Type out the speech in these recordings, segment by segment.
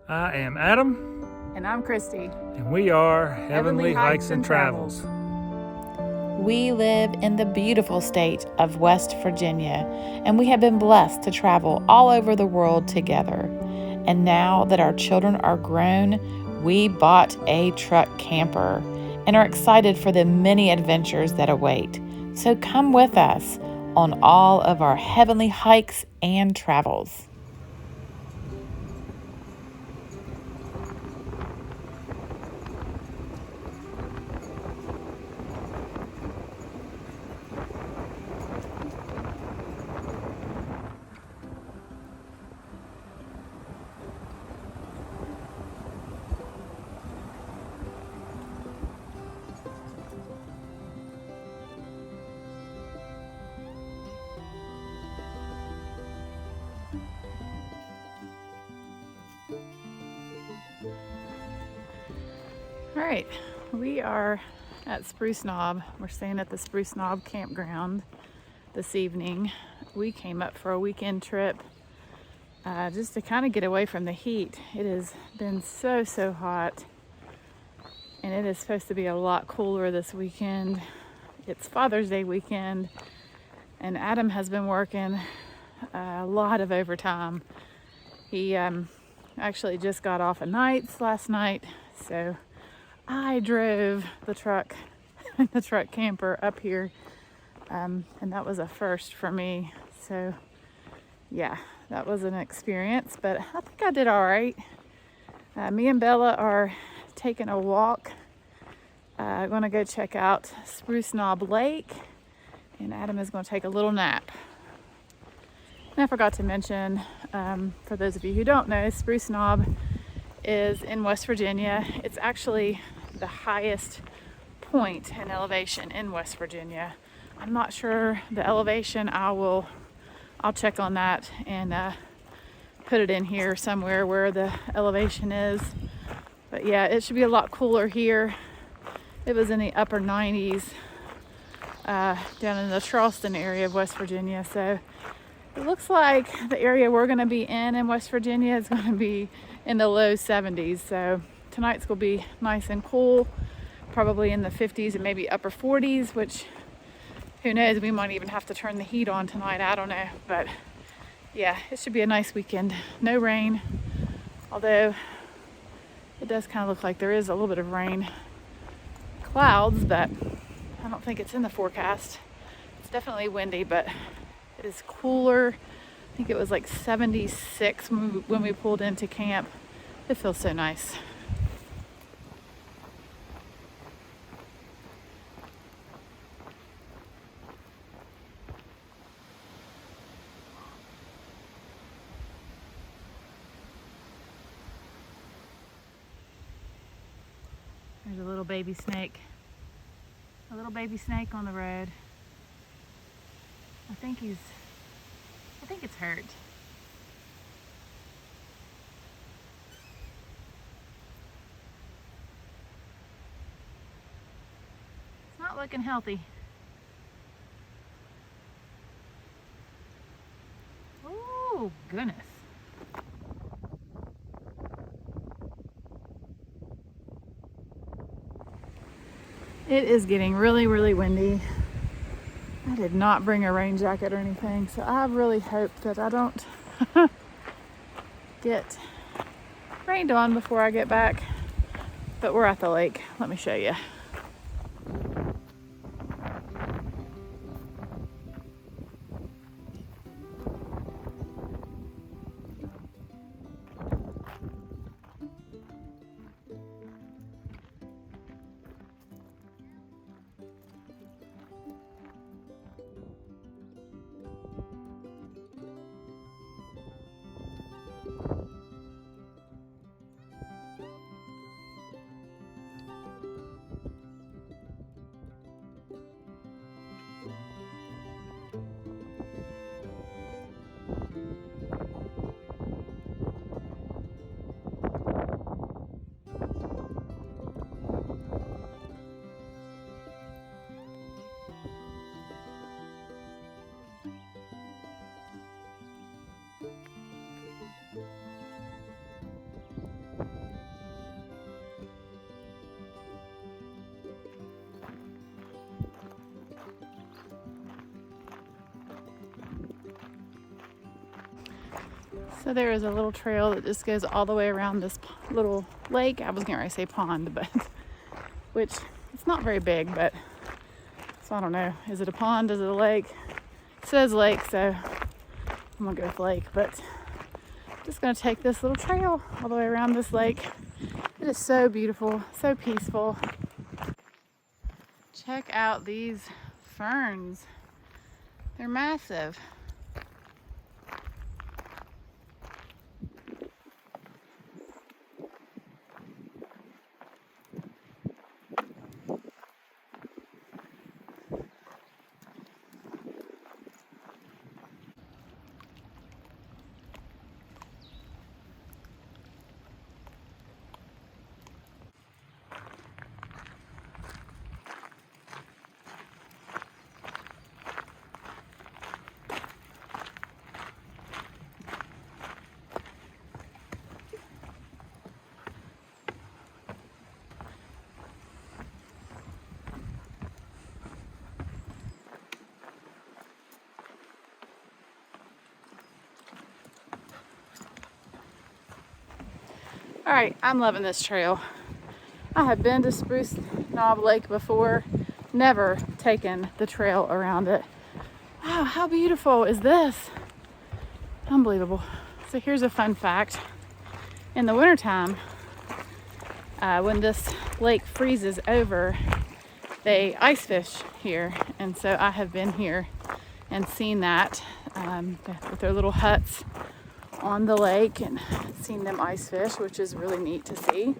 I am Adam. And I'm Christy. And we are Heavenly Hikes and Travels. We live in the beautiful state of West Virginia, and we have been blessed to travel all over the world together. And now that our children are grown, we bought a truck camper and are excited for the many adventures that await. So come with us on all of our heavenly hikes and travels. All right, we are at Spruce Knob. We're staying at the Spruce Knob Campground this evening. We came up for a weekend trip just to kind of get away from the heat. It has been so hot, and it is supposed to be a lot cooler this weekend. It's Father's Day weekend, and Adam has been working a lot of overtime. He actually just got off of nights last night, so I drove the truck camper up here, and that was a first for me. So yeah, that was an experience, but I think I did all right. Me and Bella are taking a walk. Going to go check out Spruce Knob Lake, and Adam is going to take a little nap. And I forgot to mention, for those of you who don't know, Spruce Knob is in West Virginia. It's actually the highest point in elevation in West Virginia. I'm not sure the elevation. I'll check on that and put it in here somewhere where the elevation is. But yeah, it should be a lot cooler here. It was in the upper 90s down in the Charleston area of West Virginia. So it looks like the area we're going to be in West Virginia is going to be in the low 70s. So tonight's going to be nice and cool, probably in the 50s and maybe upper 40s, which who knows, we might even have to turn the heat on tonight. I don't know. But yeah, it should be a nice weekend. No rain, although it does kind of look like there is a little bit of rain. Clouds, but I don't think it's in the forecast. It's definitely windy, but it is cooler. I think it was like 76 when we pulled into camp. It feels so nice. There's a little baby snake. A little baby snake on the road. I think it's hurt. It's not looking healthy. Oh, goodness. It is getting really windy. I did not bring a rain jacket or anything, so I really hope that I don't get rained on before I get back. But we're at the lake. Let me show you. So there is a little trail that just goes all the way around this little lake. I was getting ready to say pond, but which it's not very big, but so I don't know. Is it a pond? Is it a lake? It says lake, so I'm gonna go with lake, but just gonna take this little trail all the way around this lake. It is so beautiful, so peaceful. Check out these ferns. They're massive. All right, I'm loving this trail. I have been to Spruce Knob Lake before, never taken the trail around it. Wow, how beautiful is this? Unbelievable. So here's a fun fact. In the wintertime, when this lake freezes over, they ice fish here. And so I have been here and seen that with their little huts on the lake and seen them ice fish, which is really neat to see.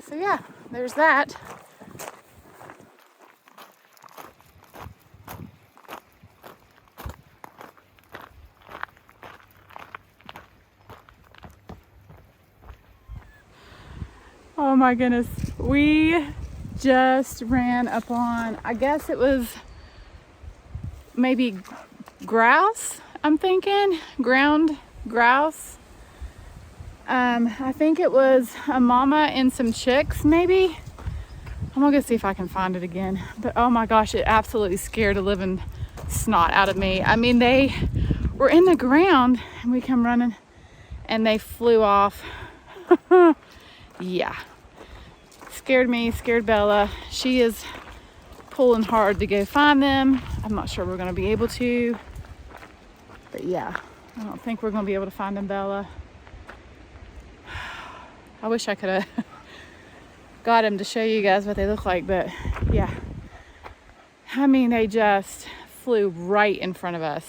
So yeah, there's that. Oh my goodness, we just ran upon, I guess it was maybe grouse, I'm thinking, ground grouse. I think it was a mama and some chicks, maybe. I'm gonna go see if I can find it again. But oh my gosh, it absolutely scared the living snot out of me. I mean, they were in the ground and we come running and they flew off. Yeah. Scared me, scared Bella. She is pulling hard to go find them. I'm not sure we're gonna be able to. But yeah, I don't think we're gonna be able to find them, Bella. I wish I could have got him to show you guys what they look like, but yeah. I mean, they just flew right in front of us.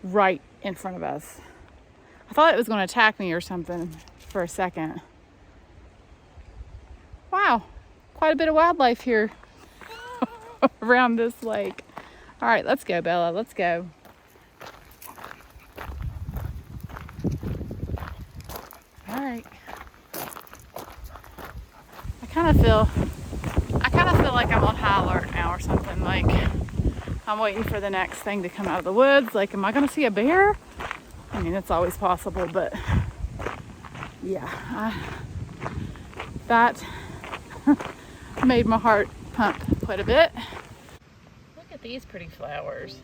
Right in front of us. I thought it was gonna attack me or something for a second. Wow, quite a bit of wildlife here around this lake. All right, let's go, Bella, let's go. All right. I kind of feel like I'm on high alert now or something. Like I'm waiting for the next thing to come out of the woods. Like, am I gonna see a bear? I mean, it's always possible, but yeah, that made my heart pump quite a bit. Look at these pretty flowers.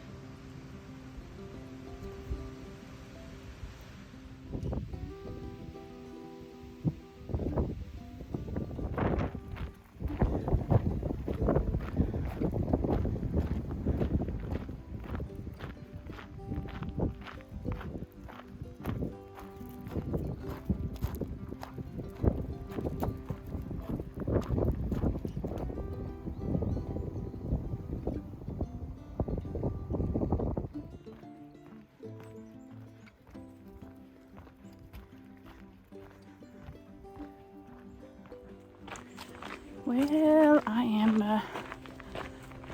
Well, I am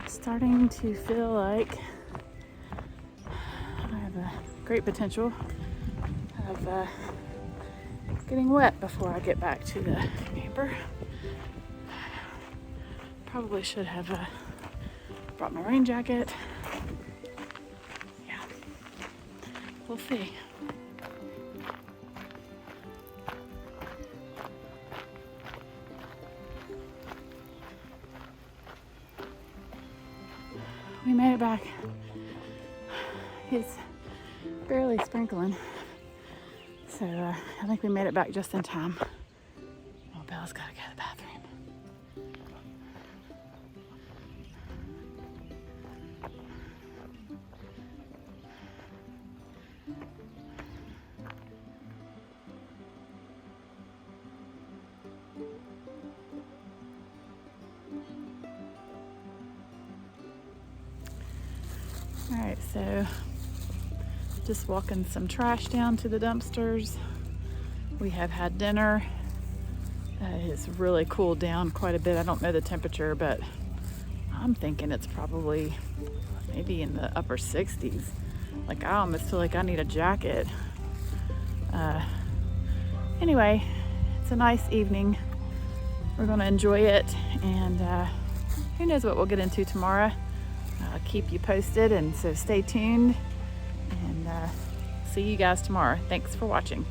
starting to feel like I have a great potential of getting wet before I get back to the camper. Probably should have brought my rain jacket. Yeah, we'll see. We made it back. It's barely sprinkling. So I think we made it back just in time. Oh, Bella's gotta go to the bathroom. All right, so just walking some trash down to the dumpsters. We have had dinner. It's really cooled down quite a bit. I don't know the temperature, but I'm thinking it's probably maybe in the upper 60s. Like, I almost feel like I need a jacket. Anyway, it's a nice evening. We're gonna enjoy it, and who knows what we'll get into tomorrow. I'll keep you posted, and so stay tuned, and see you guys tomorrow. Thanks for watching.